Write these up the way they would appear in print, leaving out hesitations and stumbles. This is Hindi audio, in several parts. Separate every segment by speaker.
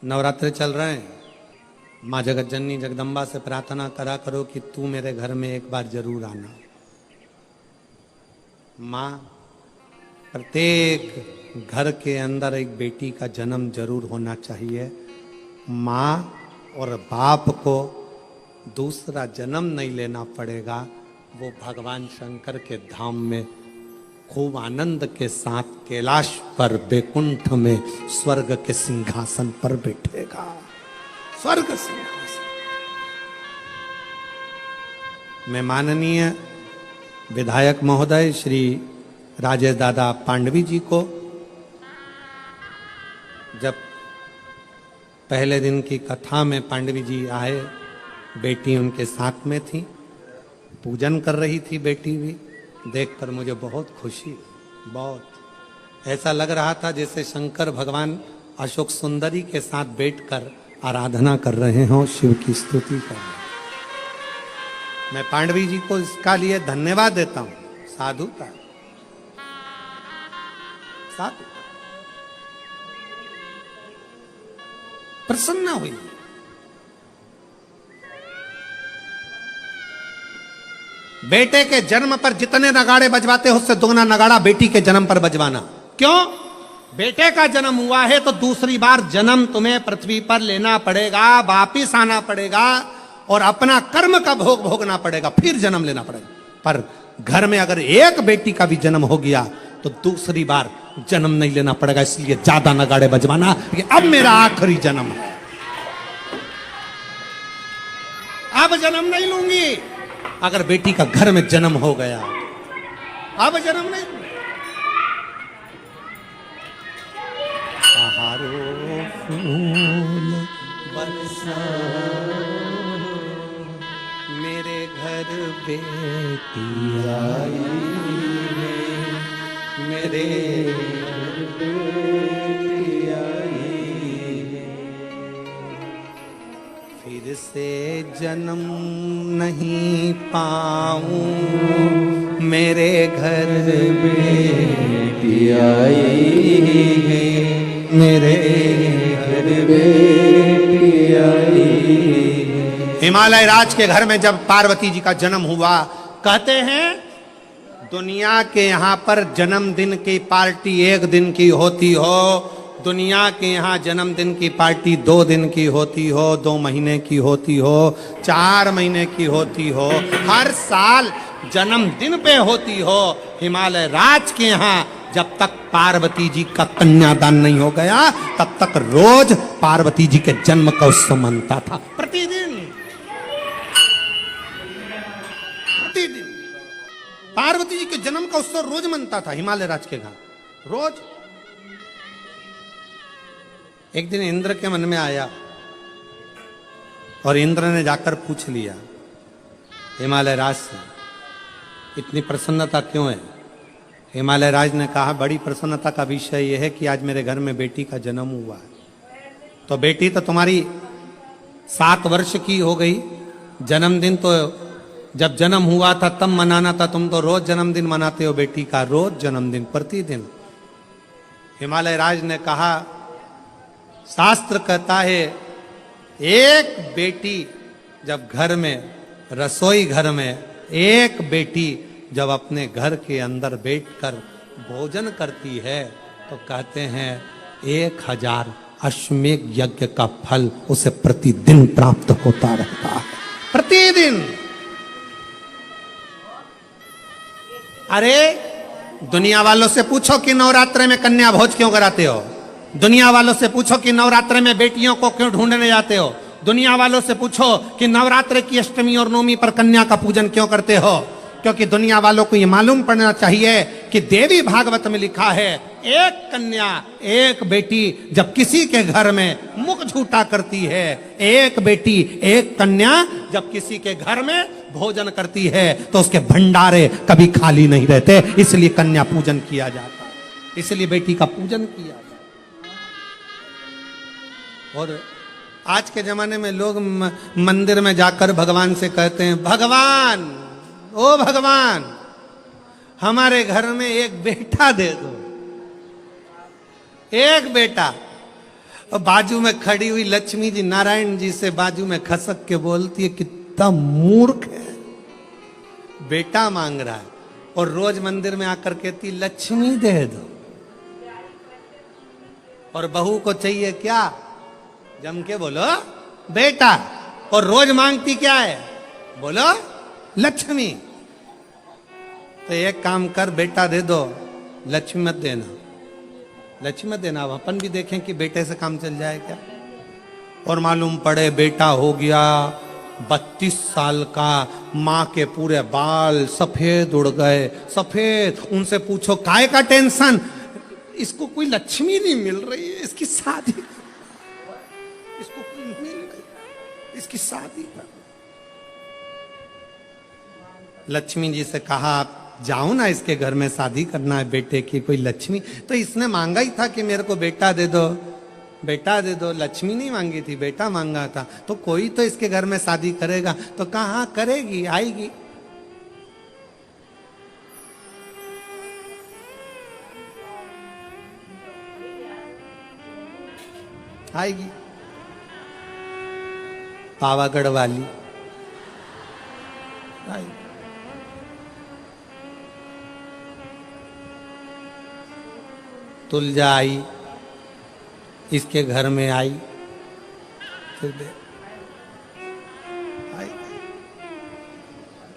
Speaker 1: नवरात्रे चल रहे हैं। माँ जगत जननी जगदम्बा से प्रार्थना करा करो कि तू मेरे घर में एक बार जरूर आना। माँ, प्रत्येक घर के अंदर एक बेटी का जन्म जरूर होना चाहिए। माँ और बाप को दूसरा जन्म नहीं लेना पड़ेगा, वो भगवान शंकर के धाम में खूब आनंद के साथ कैलाश पर बैकुंठ में स्वर्ग के सिंहासन पर बैठेगा। स्वर्ग सिंहासन में माननीय विधायक महोदय श्री राजेश दादा पांडवी जी को जब पहले दिन की कथा में पांडवी जी आए, बेटी उनके साथ में थी, पूजन कर रही थी बेटी भी, देखकर मुझे बहुत खुशी, बहुत ऐसा लग रहा था जैसे शंकर भगवान अशोक सुंदरी के साथ बैठकर आराधना कर रहे हों, शिव की स्तुति कर रहे हैं। मैं पांडवी जी को इसका लिए धन्यवाद देता हूं, साधु का साधु प्रसन्न हुई। बेटे के जन्म पर जितने नगाड़े बजवाते हो उससे दोगुना नगाड़ा बेटी के जन्म पर बजवाना। क्यों? बेटे का जन्म हुआ है तो दूसरी बार जन्म तुम्हें पृथ्वी पर लेना पड़ेगा, वापिस आना पड़ेगा और अपना कर्म का भोग भोगना पड़ेगा, फिर जन्म लेना पड़ेगा। पर घर में अगर एक बेटी का भी जन्म हो गया तो दूसरी बार जन्म नहीं लेना पड़ेगा, इसलिए ज्यादा नगाड़े बजवाना कि अब मेरा आखिरी जन्म है, अब जन्म नहीं लूंगी। अगर बेटी का घर में जन्म हो गया, अब जन्म नहीं। बहारो फूल बरसा मेरे घर बेटी आई है, मेरे घर बेटी आई है। फिर से जन्म नहीं पाऊं, मेरे घर बेटी आई है, मेरे घर बेटी आई है। हिमालय राज के घर में जब पार्वती जी का जन्म हुआ, कहते हैं दुनिया के यहाँ पर जन्मदिन की पार्टी एक दिन की होती हो, दुनिया के यहाँ जन्मदिन की पार्टी 2 दिन की होती हो, 2 महीने की होती हो, 4 महीने की होती हो, हर साल जन्मदिन पे होती हो। हिमालय राज के यहाँ जब तक पार्वती जी का कन्यादान नहीं हो गया तब तक रोज पार्वती जी के जन्म का उत्सव मनता था। प्रतिदिन प्रतिदिन पार्वती जी के जन्म का उत्सव रोज मनता था हिमालय राज के घर, रोज। एक दिन इंद्र के मन में आया और इंद्र ने जाकर पूछ लिया हिमालय राज से, इतनी प्रसन्नता क्यों है? हिमालय राज ने कहा, बड़ी प्रसन्नता का विषय यह है कि आज मेरे घर में बेटी का जन्म हुआ है। तो बेटी तो तुम्हारी 7 वर्ष की हो गई, जन्मदिन तो जब जन्म हुआ था तब मनाना था, तुम तो रोज जन्मदिन मनाते हो बेटी का, रोज जन्मदिन, प्रतिदिन। हिमालय राज ने कहा, शास्त्र कहता है एक बेटी जब घर में, रसोई घर में एक बेटी जब अपने घर के अंदर बैठकर भोजन करती है तो कहते हैं 1000 अश्वमेध यज्ञ का फल उसे प्रतिदिन प्राप्त होता रहता है, प्रतिदिन। अरे दुनिया वालों से पूछो कि नवरात्रे में कन्या भोज क्यों कराते हो, दुनिया वालों से पूछो कि नवरात्रे में बेटियों को क्यों ढूंढने जाते हो, दुनिया वालों से पूछो कि नवरात्रे की अष्टमी और नवमी पर कन्या का पूजन क्यों करते हो। क्योंकि दुनिया वालों को ये मालूम पड़ना चाहिए कि देवी भागवत में लिखा है, एक कन्या एक बेटी जब किसी के घर में मुख झूठा करती है, एक बेटी एक कन्या जब किसी के घर में भोजन करती है तो उसके भंडारे कभी खाली नहीं रहते। इसलिए कन्या पूजन किया जाता है, इसलिए बेटी का पूजन किया जाता है। और आज के जमाने में लोग मंदिर में जाकर भगवान से कहते हैं, भगवान, ओ भगवान, हमारे घर में एक बेटा दे दो, एक बेटा। और बाजू में खड़ी हुई लक्ष्मी जी नारायण जी से बाजू में खसक के बोलती है, कितना मूर्ख है, बेटा मांग रहा है और रोज मंदिर में आकर कहती लक्ष्मी दे दो। और बहू को चाहिए क्या? जम के बोलो बेटा। और रोज मांगती क्या है? बोलो लक्ष्मी। तो एक काम कर, बेटा दे दो, लक्ष्मी मत देना, लक्ष्मी मत देना। अब अपन भी देखें कि बेटे से काम चल जाए क्या। और मालूम पड़े बेटा हो गया 32 साल का, माँ के पूरे बाल सफेद उड़ गए, सफेद। उनसे पूछो काय का टेंशन? इसको कोई लक्ष्मी नहीं मिल रही है, इसकी शादी, इसको कोई मिल गई, इसकी शादी कर। लक्ष्मी जी से कहा आप जाओ ना, इसके घर में शादी करना है बेटे की, कोई लक्ष्मी। तो इसने मांगा ही था कि मेरे को बेटा दे दो, बेटा दे दो। लक्ष्मी नहीं मांगी थी, बेटा मांगा था। तो कोई तो इसके घर में शादी करेगा। तो कहाँ करेगी, आएगी। आएगी पावागढ़ वाली आएगी। तुलजा आई, इसके घर में आई,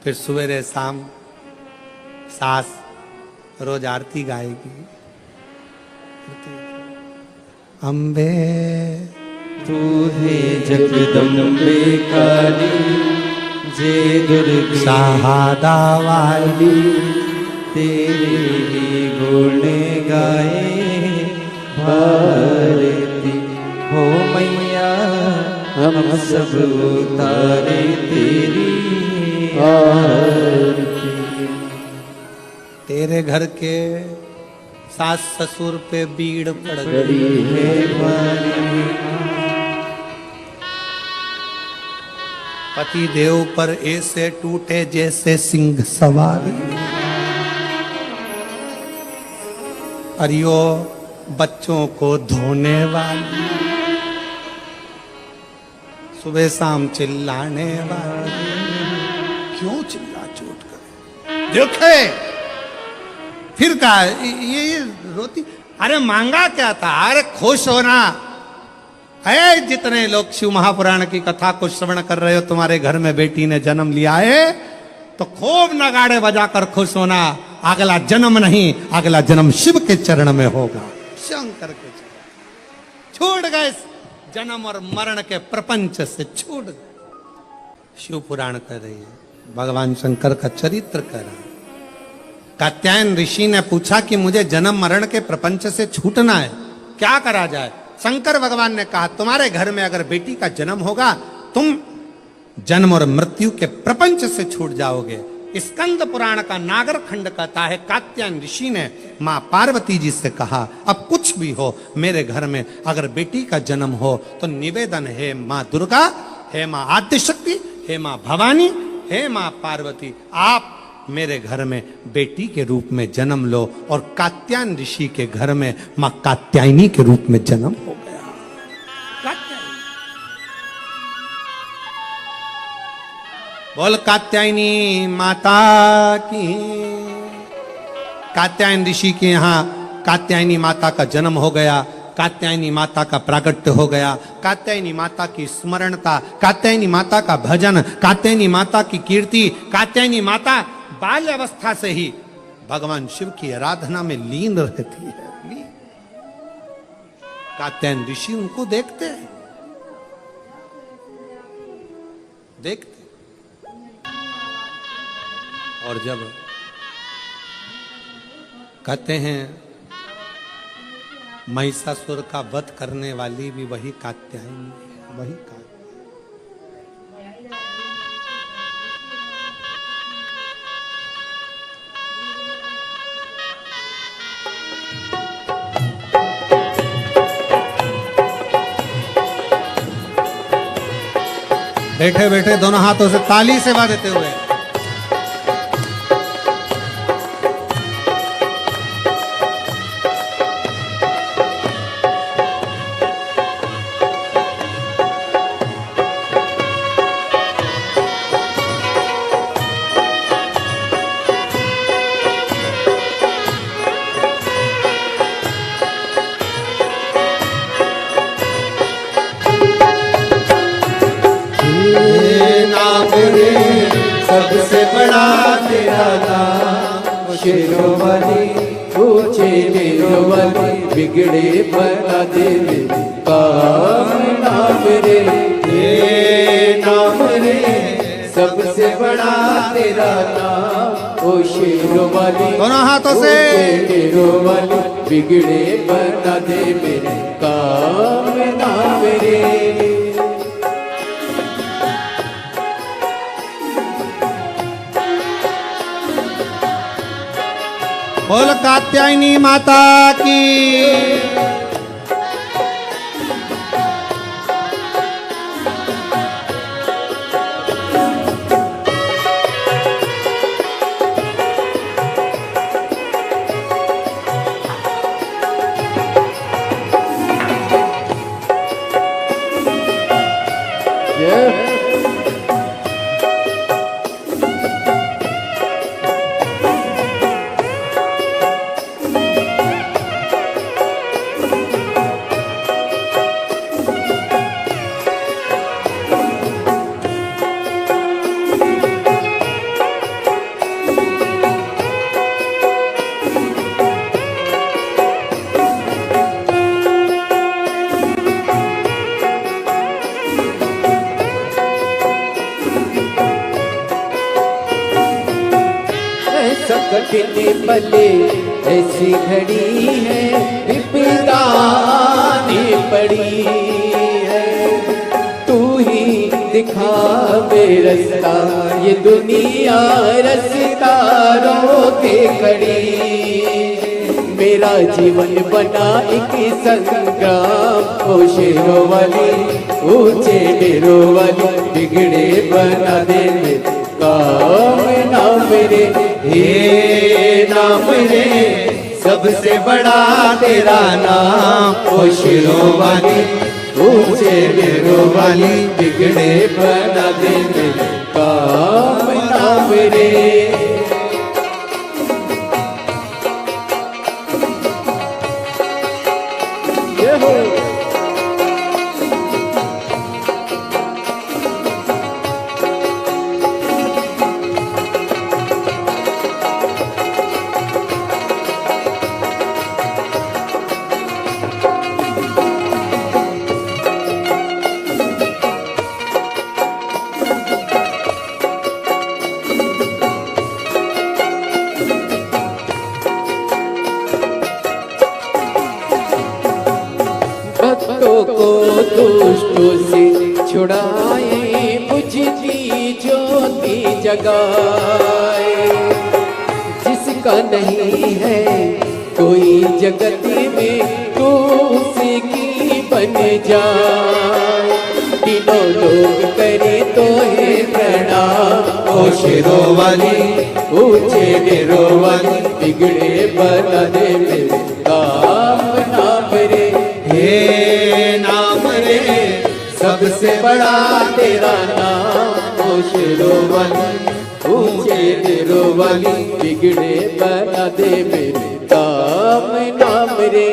Speaker 1: फिर सवेरे शाम सास रोज आरती गाएगी। अम्बे
Speaker 2: तू है जगदम्बे काली, जे दुर्गे
Speaker 1: सहादा वाली,
Speaker 2: तेरे ही गुण गाए भारती। हो मैया हम सब उतारे तेरी आरती।
Speaker 1: तेरे घर के सास ससुर पे बीड़ पड़ गई
Speaker 2: है भारी,
Speaker 1: पति देव पर ऐसे टूटे जैसे सिंह सवारी। अरियो बच्चों को धोने वाली, सुबह शाम चिल्लाने वाली। क्यों चिल्ला चोट करे? देखे फिर कहा ये रोती। अरे मांगा क्या था? अरे खुश होना है। जितने लोग शिव महापुराण की कथा को श्रवण कर रहे हो, तुम्हारे घर में बेटी ने जन्म लिया है, तो खूब नगाड़े बजाकर खुश होना। अगला जन्म नहीं, अगला जन्म शिव के चरण में होगा, शंकर के चरण। छोड़ गए जन्म और मरण के प्रपंच से, छोड़ गए। शिव पुराण कर रही है, भगवान शंकर का चरित्र कर रहा है। कात्यायन ऋषि ने पूछा कि मुझे जन्म मरण के प्रपंच से छूटना है, क्या करा जाए? शंकर भगवान ने कहा तुम्हारे घर में अगर बेटी का जन्म होगा, तुम जन्म और मृत्यु के प्रपंच से छूट जाओगे। स्कंद पुराण का नागर खंड कहता है, कात्यायन ऋषि ने मां पार्वती जी से कहा अब कुछ भी हो, मेरे घर में अगर बेटी का जन्म हो तो निवेदन है मां दुर्गा, हे मां आद्यशक्ति, हे मां भवानी, हे मां पार्वती, आप मेरे घर में बेटी के रूप में जन्म लो। और कात्यायन ऋषि के घर में मां कात्यायनी के रूप में जन्म हो गया। कात्यायनी, बोल कात्यायनी माता की। कात्यायन ऋषि के यहाँ कात्यायनी माता का जन्म हो गया, कात्यायनी माता का प्रागट्य हो गया, कात्यायनी माता की स्मरणता, कात्यायनी माता का भजन, कात्यायनी माता की कीर्ति। कात्यायनी माता बाल्य अवस्था से ही भगवान शिव की आराधना में लीन रहती है। कात्यायन ऋषि उनको देखते हैं, देखते। और जब कहते हैं महिषासुर का वध करने वाली भी वही कात्यायनी है, वही कात्यायनी। बैठे बैठे दोनों हाथों से ताली सेवा देते हुए
Speaker 2: मेरे सबसे बड़ा तेरा नाम। शेरों वाली ऊंचे नीलों वाली बिगड़े बना दे मेरे काम नाम रे। ये नाम रे सबसे बड़ा तेरा नाम। ओ शेरों वाली
Speaker 1: दोनों हाथों से
Speaker 2: शेरों वाली बिगड़े बना दे मेरे काम नाम रे।
Speaker 1: बोल कात्यायनी माता की।
Speaker 2: कठिन पले ऐसी घड़ी है विपदा आने पड़ी है। तू ही दिखा बे रास्ता ये दुनिया रास्ता रोके खड़ी। मेरा जीवन बना एक संग्राम। ओ शेरों वाली ऊंचे डेरों वाली बिगड़े बना दे मेरे काम नाम रे। हे नाम रे सबसे बड़ा तेरा नाम। ओ शेरों वाली ऊंचे डेरों वाली बिगड़े बना दे मेरे काम नाम रे। भक्तों को दुष्टों से छुड़ाए बुझती ज्योति जगाए। जिसका नहीं है कोई जगत में तू उसी की बन जाए। तीनों लोग करे तो है प्रणाम। ओ शेरों वाली ऊंचे डेरों वाली बिगड़े बना दे मेरे काम नाम रे। हे नाम रे सबसे बड़ा तेरा नाम। ओ शेरों वाली ऊंचे डेरों वाली बिगड़े बना दे मेरे काम नाम रे।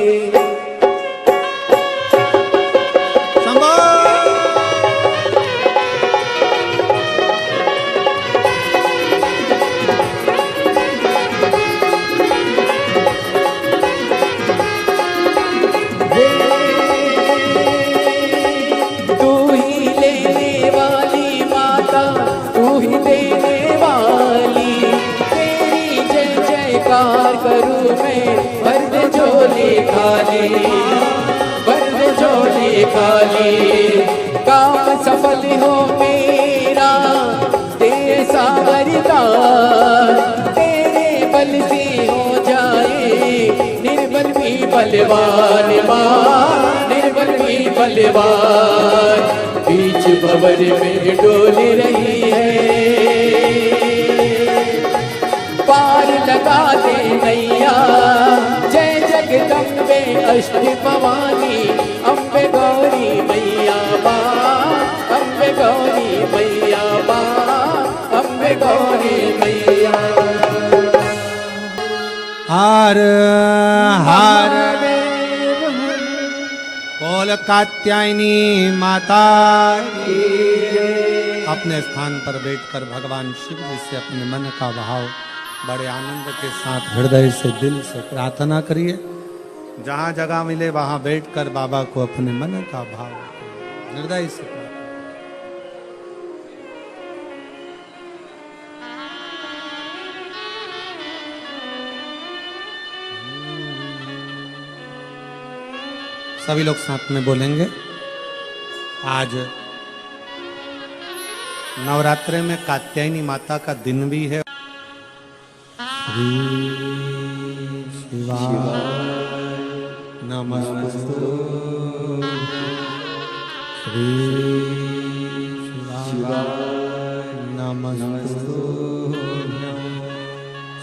Speaker 2: करूं मैं बर्द झोली खाली बर्द झोली खाली। काम सफल हो मेरा तेरे सावरदार। तेरे बल से हो जाए निर्बल भी बलवान मां निर्बल भी बलवान। बीच भंवर में डोल रही है पार लगा दे नैया। जय जगदम्बे अष्ट भवानी अम्बे गौरी मैया माँ अम्बे गौरी मैया माँ अम्बे गौरी मैया।
Speaker 1: हार हार बोल कात्यायनी माता की। अपने स्थान पर बैठकर भगवान शिव जी से अपने मन का भाव बड़े आनंद के साथ हृदय से दिल से प्रार्थना करिए। जहाँ जगह मिले वहाँ बैठकर बाबा को अपने मन का भाव हृदय से प्रार्थना। सभी लोग साथ में बोलेंगे। आज नवरात्रि में कात्यायनी माता का दिन भी है। श्री शिवाय नमस्तु। श्री शिवाय नमस्तु।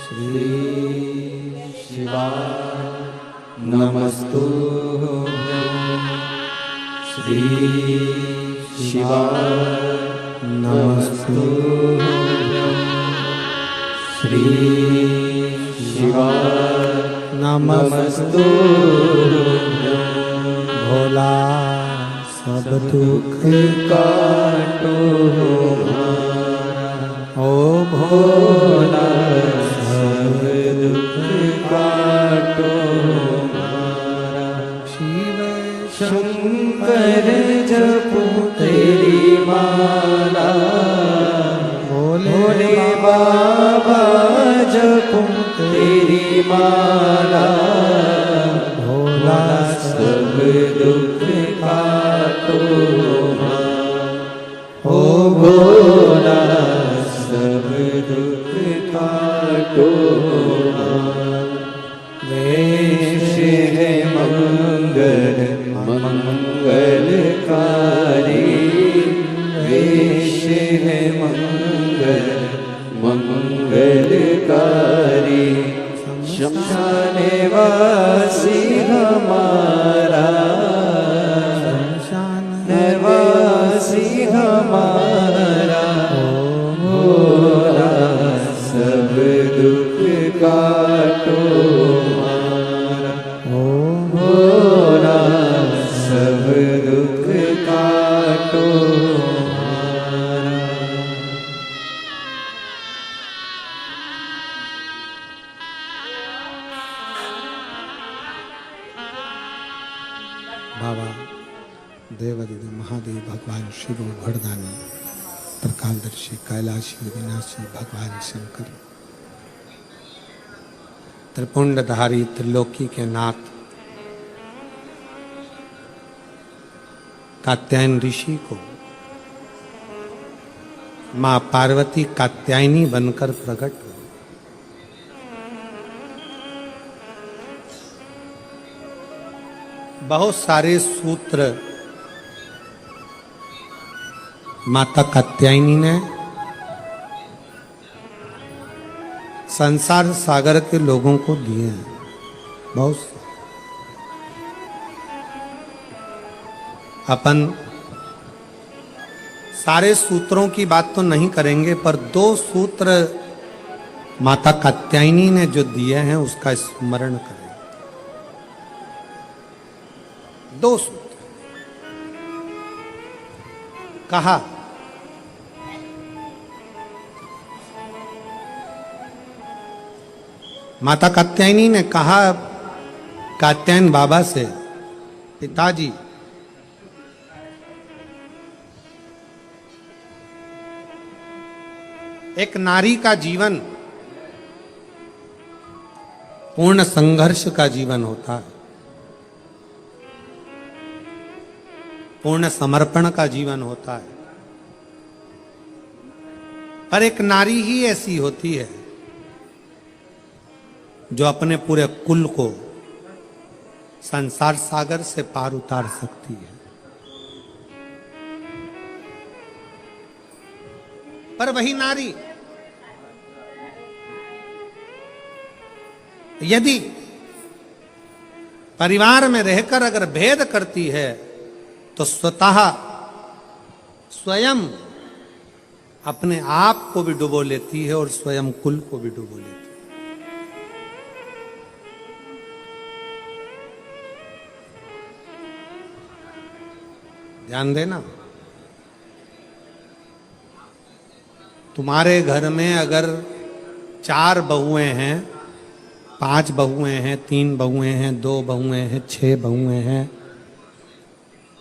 Speaker 1: श्री शिवाय नमस्तु। श्री शिवाय नमस्तु। श्री शिवाय नमस्तु। भोला सब दुख काटो ओ भोला सब दुख काटो। शिव शंकर जपो तेरी माला। भोले बाबा जपो तेरी माला। भोला सब दुख काटो ओ भोला सब दुख काटो। वेश है मंगल मंगलकारी। वेश है मंगल मंगलकारी। शमशान वासी हमारा। शमशान वासी हमारा। भोला सब दुख काटो हमारा। ओ भोला सब दुख काटो हमारा। बाबा देवादिदेव महादेव भगवान शिव भरदानी प्रकालदर्शी कैलाशी विनाशी भगवान शंकर त्रिपुंडधारी त्रिलोकी के नाथ कात्यायन ऋषि को मां पार्वती कात्यायनी बनकर प्रकट हुई। बहुत सारे सूत्र माता कात्यायनी ने संसार सागर के लोगों को दिए हैं। बहुत अपन सारे सूत्रों की बात तो नहीं करेंगे, पर दो सूत्र माता कात्यायनी ने जो दिए हैं उसका स्मरण करें। दो सूत्र कहा, माता कात्यायनी ने कहा कात्यायन बाबा से, पिताजी एक नारी का जीवन पूर्ण संघर्ष का जीवन होता है, पूर्ण समर्पण का जीवन होता है। पर एक नारी ही ऐसी होती है जो अपने पूरे कुल को संसार सागर से पार उतार सकती है। पर वही नारी यदि परिवार में रहकर अगर भेद करती है तो स्वतः स्वयं अपने आप को भी डुबो लेती है और स्वयं कुल को भी डुबो लेती है। ध्यान देना, तुम्हारे घर में अगर 4 बहुएं हैं, 5 बहुएं हैं, 3 बहुएं हैं, 2 बहुएं हैं, 6 बहुएं हैं,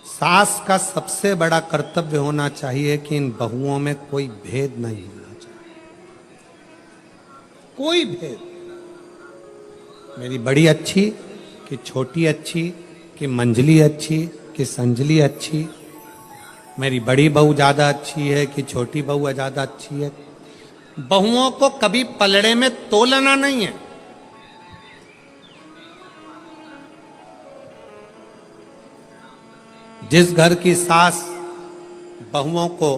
Speaker 1: सास का सबसे बड़ा कर्तव्य होना चाहिए कि इन बहुओं में कोई भेद नहीं होना चाहिए। कोई भेद, मेरी बड़ी अच्छी कि छोटी अच्छी कि मंजली अच्छी कि संजली अच्छी, मेरी बड़ी बहू ज्यादा अच्छी है कि छोटी बहू ज्यादा अच्छी है। बहुओं को कभी पलड़े में तोलना नहीं है। जिस घर की सास बहुओं को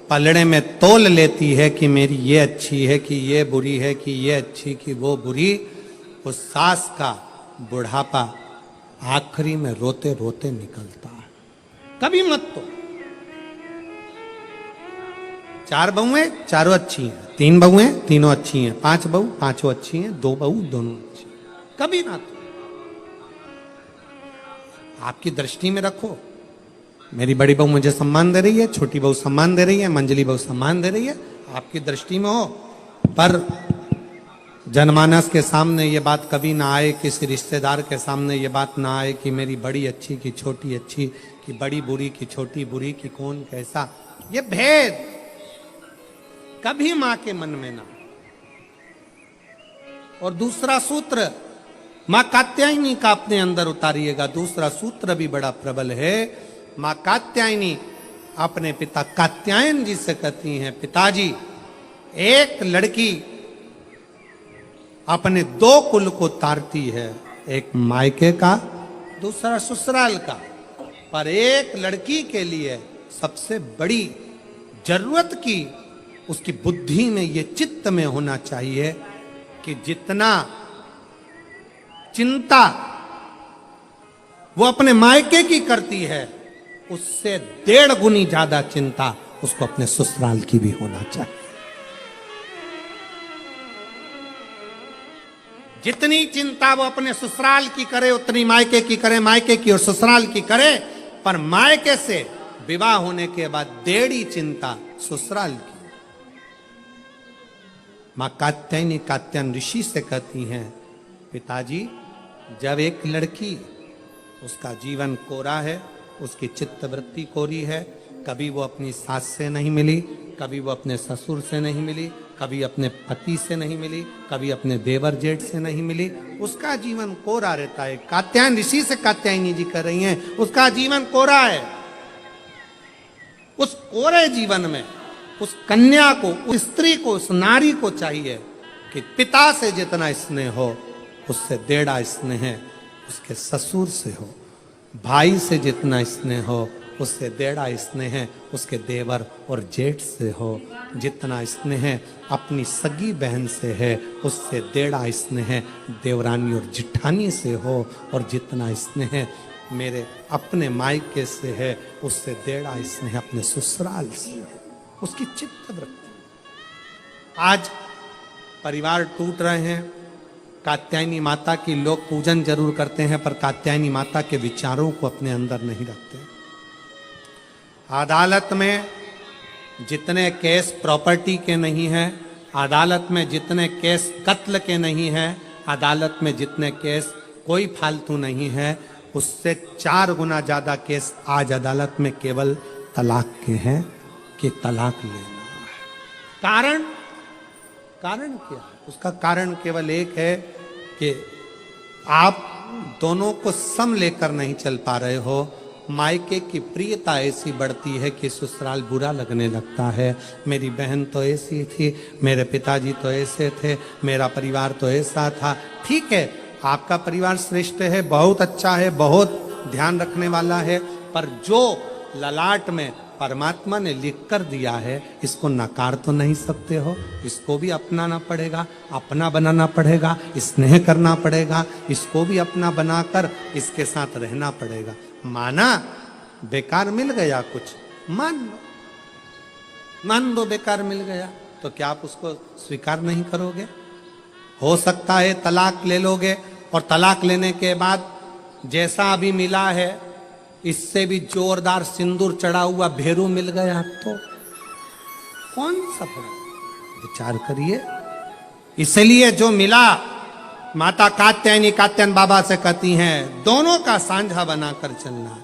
Speaker 1: पलड़े में तोल लेती है कि मेरी ये अच्छी है कि ये बुरी है कि ये अच्छी कि वो बुरी, उस सास का बुढ़ापा आखिरी में रोते रोते निकलता है। कभी मत तो 4 बहुएं चारों अच्छी हैं, 3 बहुएं तीनों अच्छी हैं, 5 बहू पांचों अच्छी हैं, 2 बहू दोनों अच्छी हैं। कभी ना तो आपकी दृष्टि में रखो, मेरी बड़ी बहू मुझे सम्मान दे रही है, छोटी बहू सम्मान दे रही है, मंजली बहू सम्मान दे रही है, आपकी दृष्टि में हो। पर जनमानस के सामने ये बात कभी ना आए, किसी रिश्तेदार के सामने ये बात ना आए कि मेरी बड़ी अच्छी कि छोटी अच्छी, कि बड़ी बुरी कि छोटी बुरी, कि कौन कैसा, ये भेद कभी मां के मन में ना। और दूसरा सूत्र मां कात्यायनी का अपने अंदर उतारिएगा। दूसरा सूत्र भी बड़ा प्रबल है। मां कात्यायनी अपने पिता कात्यायन जी से कहती हैं, पिताजी, एक लड़की अपने 2 कुल को तारती है, एक मायके का दूसरा ससुराल का, पर एक लड़की के लिए सबसे बड़ी जरूरत की उसकी बुद्धि में ये चित्त में होना चाहिए कि जितना चिंता वो अपने मायके की करती है, उससे 1.5 गुनी ज्यादा चिंता उसको अपने ससुराल की भी होना चाहिए। जितनी चिंता वो अपने ससुराल की करे उतनी मायके की करे, मायके की और ससुराल की करे, पर मायके से विवाह होने के बाद 1.5 चिंता ससुराल की। मां कात्यायनी कात्यायन ऋषि से कहती हैं, पिताजी, जब एक लड़की, उसका जीवन कोरा है, उसकी चित्तवृत्ति कोरी है, कभी वो अपनी सास से नहीं मिली, कभी वो अपने ससुर से नहीं मिली, कभी अपने पति से नहीं मिली, कभी अपने देवर जेठ से नहीं मिली, उसका जीवन कोरा रहता है। कात्यायन ऋषि से कात्यायनी जी कर रही हैं, उसका जीवन कोरा है। उस कोरे जीवन में उस कन्या को, उस स्त्री को, उस नारी को चाहिए कि पिता से जितना स्नेह हो उससे 1.5 स्नेह उसके ससुर से हो, भाई से जितना स्नेह हो उससे 1.5 स्नेह उसके देवर और जेठ से हो, जितना स्नेह अपनी सगी बहन से है उससे 1.5 स्नेह देवरानी और जिठानी से हो, और जितना स्नेह मेरे अपने मायके से है उससे 1.5 स्नेह अपने ससुराल से है। उसकी चित्तवृत्ति। आज परिवार टूट रहे हैं, कात्यायनी माता की लोग पूजन जरूर करते हैं, पर कात्यायनी माता के विचारों को अपने अंदर नहीं रखते। अदालत में जितने केस प्रॉपर्टी के नहीं हैं, अदालत में जितने केस कत्ल के नहीं हैं, अदालत में जितने केस कोई फालतू नहीं है, उससे 4 गुना ज्यादा केस आज अदालत में केवल तलाक के हैं कि तलाक लेना है। कारण क्या है? उसका कारण केवल एक है कि आप दोनों को सम लेकर नहीं चल पा रहे हो। मायके की प्रियता ऐसी बढ़ती है कि ससुराल बुरा लगने लगता है। मेरी बहन तो ऐसी थी, मेरे पिताजी तो ऐसे थे, मेरा परिवार तो ऐसा था। ठीक है, आपका परिवार श्रेष्ठ है, बहुत अच्छा है, बहुत ध्यान रखने वाला है, पर जो ललाट में परमात्मा ने लिख कर दिया है इसको नकार तो नहीं सकते हो। इसको भी अपनाना पड़ेगा, अपना बनाना पड़ेगा, स्नेह करना पड़ेगा, इसको भी अपना बनाकर इसके साथ रहना पड़ेगा। माना बेकार मिल गया कुछ, मान दो बेकार मिल गया, तो क्या आप उसको स्वीकार नहीं करोगे? हो सकता है तलाक ले लोगे, और तलाक लेने के बाद जैसा अभी मिला है इससे भी जोरदार सिंदूर चढ़ा हुआ भेरू मिल गया तो कौन सा फर्क? विचार करिए। इसलिए जो मिला, माता कात्यायनी कात्यायन बाबा से कहती हैं, दोनों का साझा बनाकर चलना।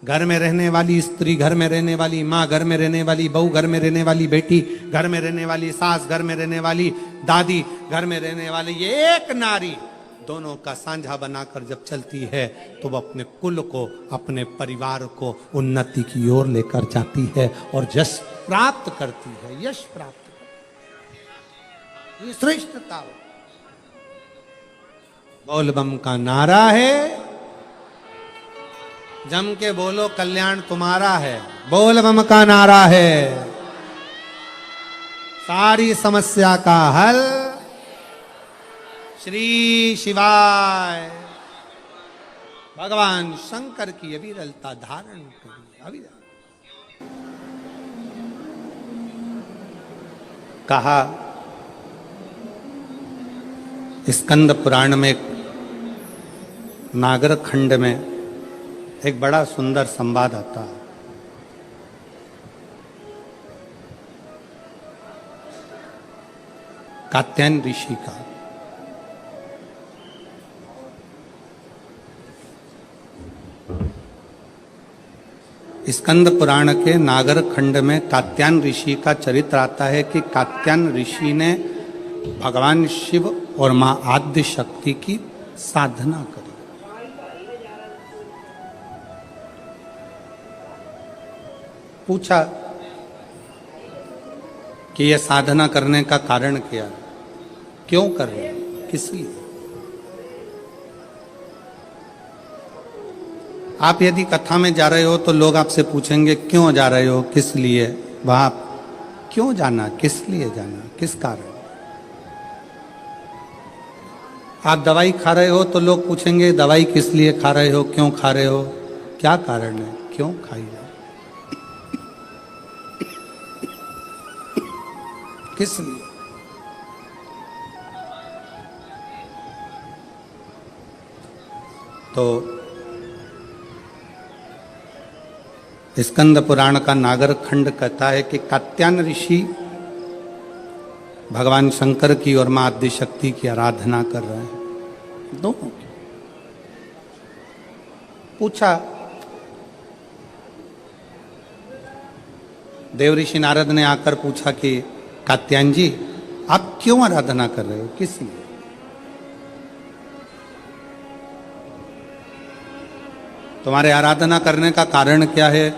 Speaker 1: घर में रहने वाली स्त्री, घर में रहने वाली माँ, घर में रहने वाली बहू, घर में रहने वाली बेटी, घर में रहने वाली सास, घर में रहने वाली दादी, घर में रहने वाली ये एक नारी, दोनों का साझा बनाकर जब चलती है तो वह अपने कुल को, अपने परिवार को उन्नति की ओर लेकर जाती है और यश प्राप्त करती है, यश प्राप्त करती है। ये श्रेष्ठता बोल बम का नारा है, जम के बोलो कल्याण तुम्हारा है। बोल बम का नारा है, सारी समस्या का हल श्री शिवाय। भगवान शंकर की अविरलता धारण करिए। अविरल कहा स्कंद पुराण में, नागर खंड में एक बड़ा सुंदर संवाद आता है। कात्यायन ऋषि का। स्कंद पुराण के नागर खंड में कात्यायन ऋषि का चरित्र आता है कि कात्यायन ऋषि ने भगवान शिव और मां आद्य शक्ति की साधना करी। पूछा कि यह साधना करने का कारण क्या, क्यों कर रहे हैं, किस लिए? आप यदि कथा में जा रहे हो तो लोग आपसे पूछेंगे क्यों जा रहे हो, किस लिए? वहां क्यों जाना, किस लिए जाना, किस कारण? आप दवाई खा रहे हो तो लोग पूछेंगे दवाई किस लिए खा रहे हो, क्यों खा रहे हो, क्या कारण है, क्यों खाई जाए, किस लिए? तो स्कंद पुराण का नागर खंड कहता है कि कात्यायन ऋषि भगवान शंकर की और मां आद्य शक्ति की आराधना कर रहे हैं, दोनों की। पूछा, देव ऋषि नारद ने आकर पूछा कि कात्यायन जी आप क्यों आराधना कर रहे हो, किस लिए? तुम्हारे आराधना करने का कारण क्या है,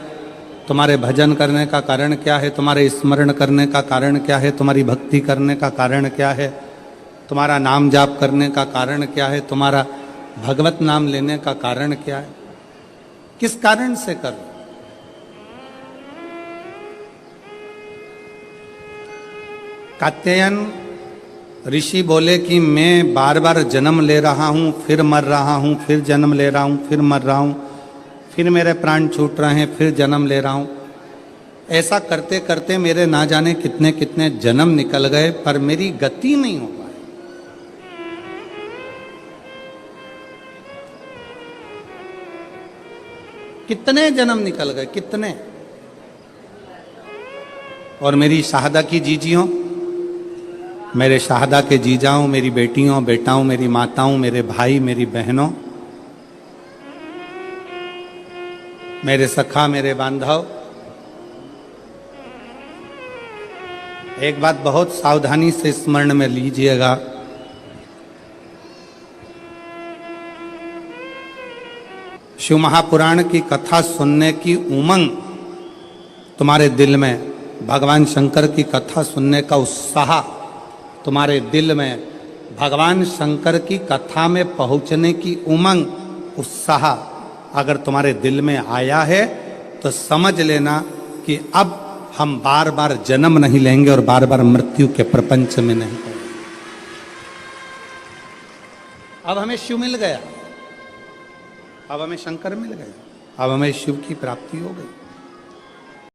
Speaker 1: तुम्हारे भजन करने का कारण क्या है, तुम्हारे स्मरण करने का कारण क्या है, तुम्हारी भक्ति करने का कारण क्या है, तुम्हारा नाम जाप करने का कारण क्या है, तुम्हारा भगवत नाम लेने का कारण क्या है, किस कारण से कर? कात्यायन ऋषि बोले कि मैं बार बार जन्म ले रहा हूं, फिर मर रहा हूं, फिर जन्म ले रहा हूं, फिर मर रहा हूं, फिर मेरे प्राण छूट रहे हैं, फिर जन्म ले रहा हूं। ऐसा करते करते मेरे ना जाने कितने कितने जन्म निकल गए, पर मेरी गति नहीं हो पाई। कितने जन्म निकल गए, कितने। और मेरी शाहदा की जीजियों, मेरे शाहदा के जीजाओं, मेरी बेटियों बेटाओं, मेरी माताओं, मेरे भाई मेरी बहनों, मेरे सखा मेरे बांधव, एक बात बहुत सावधानी से स्मरण में लीजिएगा। शिव महापुराण की कथा सुनने की उमंग तुम्हारे दिल में, भगवान शंकर की कथा सुनने का उत्साह तुम्हारे दिल में, भगवान शंकर की कथा में पहुंचने की उमंग, उत्साह अगर तुम्हारे दिल में आया है तो समझ लेना कि अब हम बार बार जन्म नहीं लेंगे और बार बार मृत्यु के प्रपंच में नहीं पड़ेंगे। अब हमें शिव मिल गया, अब हमें शंकर मिल गया, अब हमें शिव की प्राप्ति हो गई।